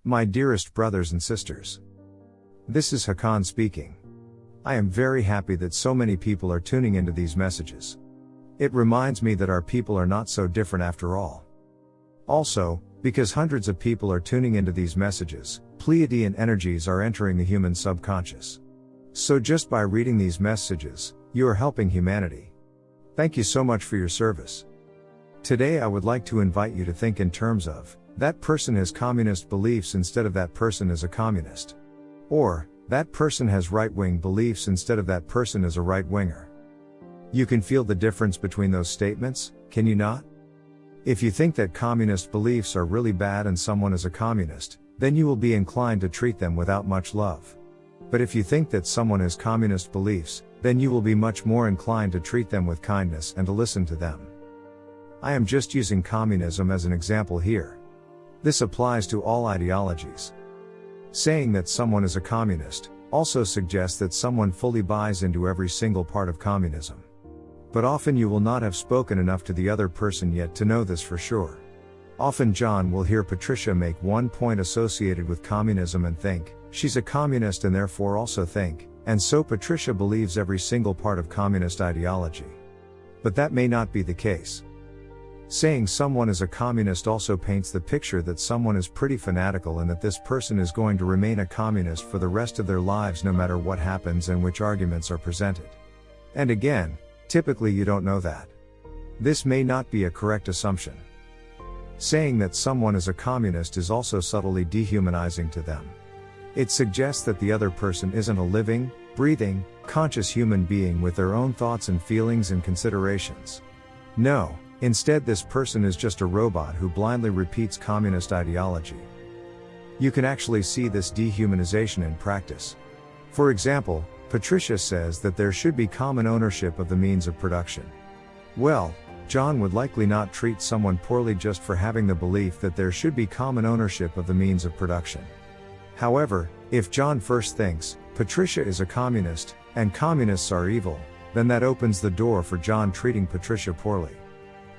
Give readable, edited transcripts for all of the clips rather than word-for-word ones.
My dearest brothers and sisters. This is Hakann speaking. I am very happy that so many people are tuning into these messages. It reminds me that our people are not so different after all. Also, because hundreds of people are tuning into these messages, Pleiadian energies are entering the human subconscious. So just by reading these messages, you are helping humanity. Thank you so much for your service. Today I would like to invite you to think in terms of, that person has communist beliefs instead of that person is a communist. Or, that person has right-wing beliefs instead of that person is a right-winger. You can feel the difference between those statements, can you not? If you think that communist beliefs are really bad and someone is a communist, then you will be inclined to treat them without much love. But if you think that someone has communist beliefs, then you will be much more inclined to treat them with kindness and to listen to them. I am just using communism as an example here. This applies to all ideologies. Saying that someone is a communist also suggests that someone fully buys into every single part of communism. But often you will not have spoken enough to the other person yet to know this for sure. Often John will hear Patricia make one point associated with communism and think, she's a communist and therefore also think, and so Patricia believes every single part of communist ideology. But that may not be the case. Saying someone is a communist also paints the picture that someone is pretty fanatical and that this person is going to remain a communist for the rest of their lives no matter what happens and which arguments are presented. And again, typically you don't know that. This may not be a correct assumption. Saying that someone is a communist is also subtly dehumanizing to them. It suggests that the other person isn't a living, breathing, conscious human being with their own thoughts and feelings and considerations. No. Instead, this person is just a robot who blindly repeats communist ideology. You can actually see this dehumanization in practice. For example, Patricia says that there should be common ownership of the means of production. Well, John would likely not treat someone poorly just for having the belief that there should be common ownership of the means of production. However, if John first thinks, Patricia is a communist, and communists are evil, then that opens the door for John treating Patricia poorly.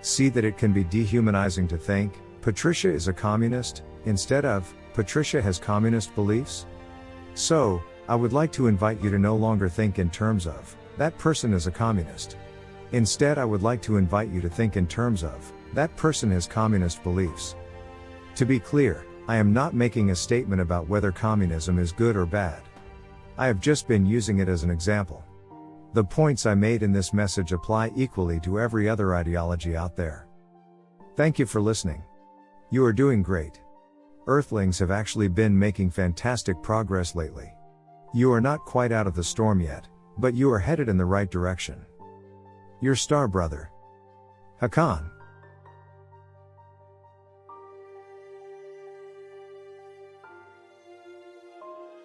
See that it can be dehumanizing to think, Patricia is a communist, instead of, Patricia has communist beliefs? So, I would like to invite you to no longer think in terms of, that person is a communist. Instead, I would like to invite you to think in terms of, that person has communist beliefs. To be clear, I am not making a statement about whether communism is good or bad. I have just been using it as an example. The points I made in this message apply equally to every other ideology out there. Thank you for listening. You are doing great. Earthlings have actually been making fantastic progress lately. You are not quite out of the storm yet, but you are headed in the right direction. Your star brother, Hakann.